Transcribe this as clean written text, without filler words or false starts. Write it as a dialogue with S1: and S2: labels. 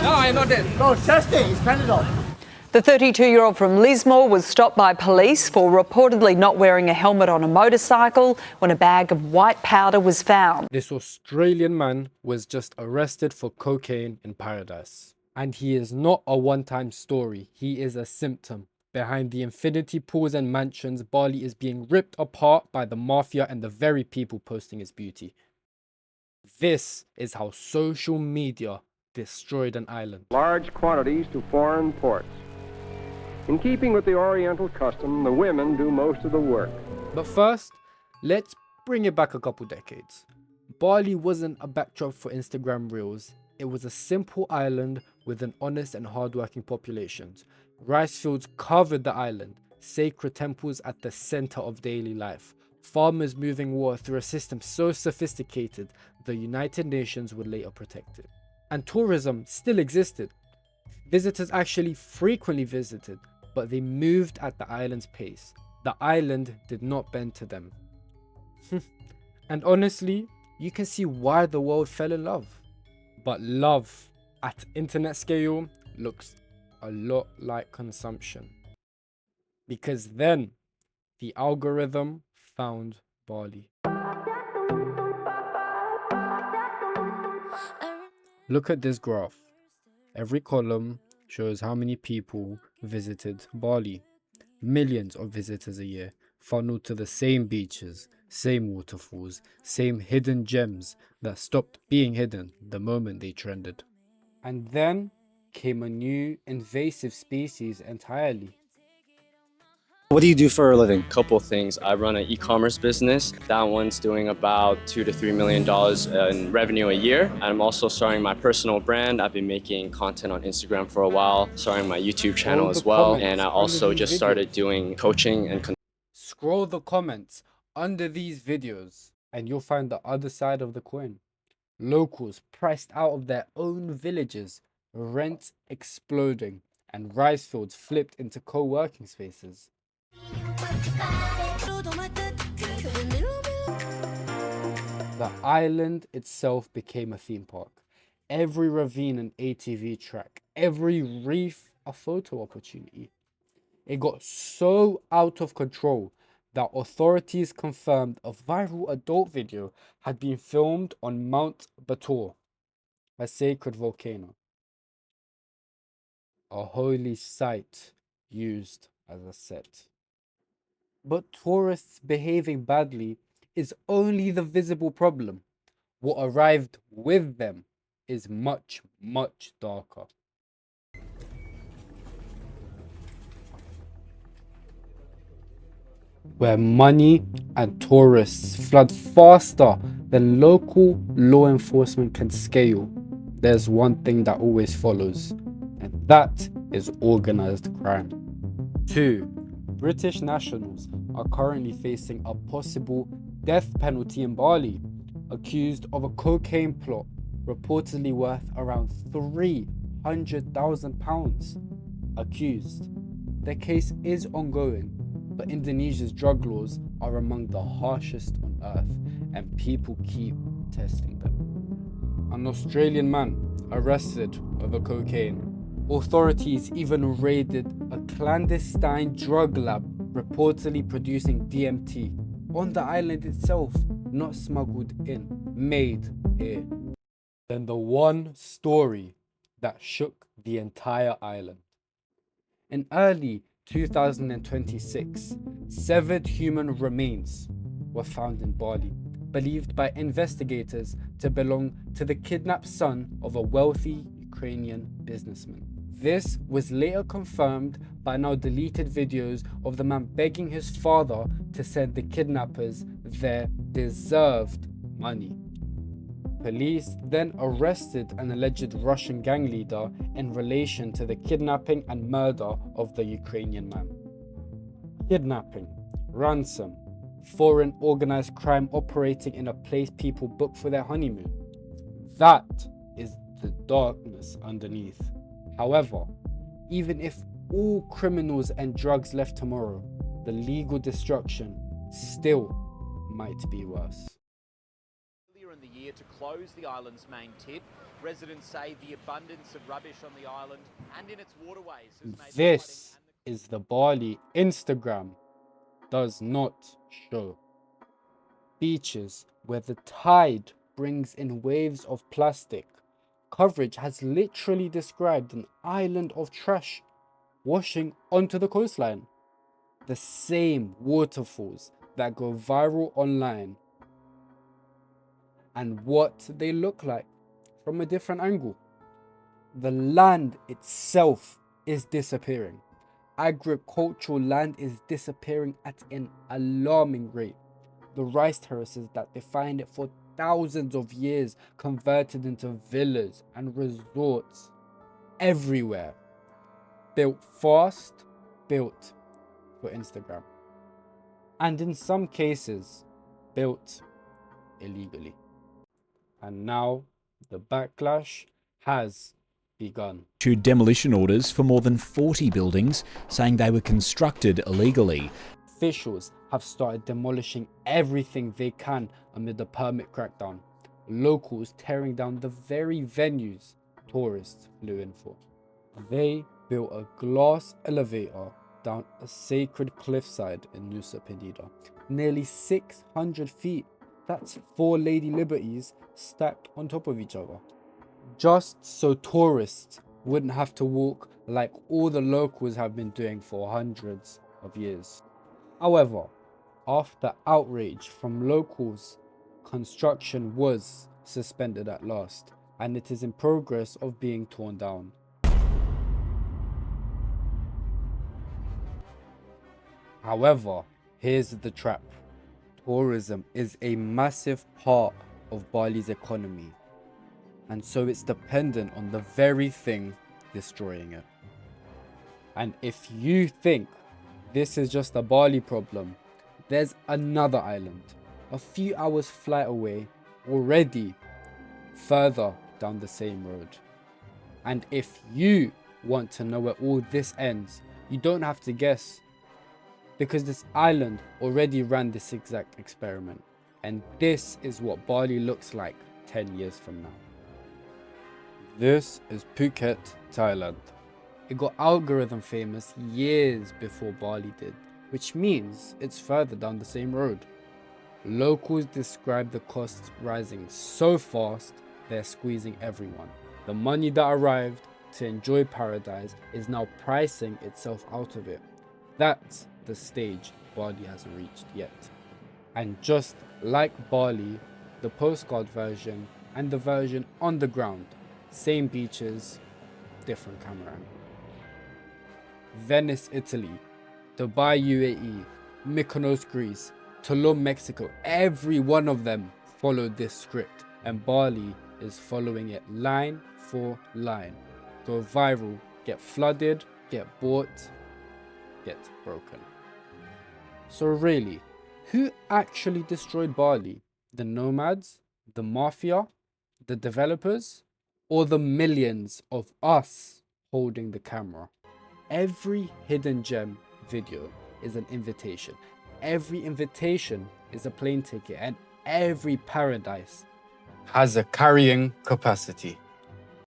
S1: No, I'm not dead.
S2: No, test it. It's Panadol.
S3: The 32-year-old from Lismore was stopped by police for reportedly not wearing a helmet on a motorcycle when a bag of white powder was found.
S4: This Australian man was just arrested for cocaine in paradise. And he is not a one-time story. He is a symptom. Behind the infinity pools and mansions, Bali is being ripped apart by the mafia and the very people posting its beauty. This is how social media destroyed an island.
S5: Large quantities to foreign ports. In keeping with the Oriental custom, the women do most of the work.
S4: But first, let's bring it back a couple decades. Bali wasn't a backdrop for Instagram reels. It was a simple island with an honest and hardworking population. Rice fields covered the island, sacred temples at the center of daily life, farmers moving water through a system so sophisticated the United Nations would later protect it. And tourism still existed. Visitors actually frequently visited, but they moved at the island's pace. The island did not bend to them. And honestly, you can see why the world fell in love. But love at internet scale looks a lot like consumption. Because then the algorithm found Bali. Look at this graph. Every column shows how many people visited Bali. Millions of visitors a year funneled to the same beaches, same waterfalls, same hidden gems that stopped being hidden the moment they trended. And then came a new invasive species entirely.
S6: What do you do for a living?
S7: Couple things. I run an e-commerce business. That one's doing about $2 to $3 million in revenue a year. And I'm also starting my personal brand. I've been making content on Instagram for a while, starting my YouTube channel as well. And I also just started doing coaching and
S4: Scroll the comments under these videos and you'll find the other side of the coin. Locals priced out of their own villages, rent exploding, and rice fields flipped into co-working spaces. The island itself became a theme park. Every ravine an ATV track, every reef a photo opportunity. It got so out of control that authorities confirmed a viral adult video had been filmed on Mount Batur, a sacred volcano. A holy site used as a set. But tourists behaving badly is only the visible problem. What arrived with them is much, much darker. Where money and tourists flood faster than local law enforcement can scale, there's one thing that always follows, and that is organized crime. 2. British nationals are currently facing a possible death penalty in Bali, accused of a cocaine plot reportedly worth around £300,000. Accused. Their case is ongoing, but Indonesia's drug laws are among the harshest on earth, and people keep testing them. An Australian man arrested over cocaine. Authorities even raided a clandestine drug lab reportedly producing DMT on the island itself, not smuggled in, made here. Then the one story that shook the entire island. In early 2026, severed human remains were found in Bali, believed by investigators to belong to the kidnapped son of a wealthy Ukrainian businessman. This was later confirmed by now deleted videos of the man begging his father to send the kidnappers their deserved money. Police then arrested an alleged Russian gang leader in relation to the kidnapping and murder of the Ukrainian man. Kidnapping, ransom, foreign organized crime operating in a place people book for their honeymoon. That is the darkness underneath. However, even if all criminals and drugs left tomorrow, the legal destruction still might be worse.
S1: Earlier in the year, to close the island's main tip, Residents say the abundance of rubbish on the island and in its waterways has made
S4: This is the Bali Instagram does not show. Beaches where the tide brings in waves of plastic. Coverage has literally described an island of trash washing onto the coastline. The same waterfalls that go viral online and what they look like from a different angle. The land itself is disappearing. Agricultural land is disappearing at an alarming rate. The rice terraces that defined it for thousands of years converted into villas and resorts everywhere. Built fast, built for Instagram. And in some cases, built illegally. And now the backlash has begun.
S2: Issued demolition orders for more than 40 buildings, saying they were constructed illegally.
S4: Officials have started demolishing everything they can amid the permit crackdown. Locals tearing down the very venues tourists flew in for. They built a glass elevator down a sacred cliffside in Nusa Penida. Nearly 600 feet. That's 4 Lady Liberties stacked on top of each other. Just so tourists wouldn't have to walk like all the locals have been doing for hundreds of years. However, after outrage from locals, construction was suspended at last, and it is in progress of being torn down. However, here's the trap. Tourism is a massive part of Bali's economy, and so it's dependent on the very thing destroying it. And if you think this is just a Bali problem, there's another island, a few hours flight away, already further down the same road. And if you want to know where all this ends, you don't have to guess, because this island already ran this exact experiment. And this is what Bali looks like 10 years from now. This is Phuket, Thailand. It got algorithm famous years before Bali did, which means it's further down the same road. Locals describe the costs rising so fast, they're squeezing everyone. The money that arrived to enjoy paradise is now pricing itself out of it. That's the stage Bali hasn't reached yet. And just like Bali, the postcard version and the version on the ground, same beaches, different camera angle. Venice, Italy, Dubai, UAE, Mykonos, Greece, Tulum, Mexico, every one of them followed this script, and Bali is following it line for line. Go viral, get flooded, get bought, get broken. So really, who actually destroyed Bali? The nomads, the mafia, the developers, or the millions of us holding the camera? Every hidden gem video is an invitation. Every invitation is a plane ticket, and every paradise has a carrying capacity.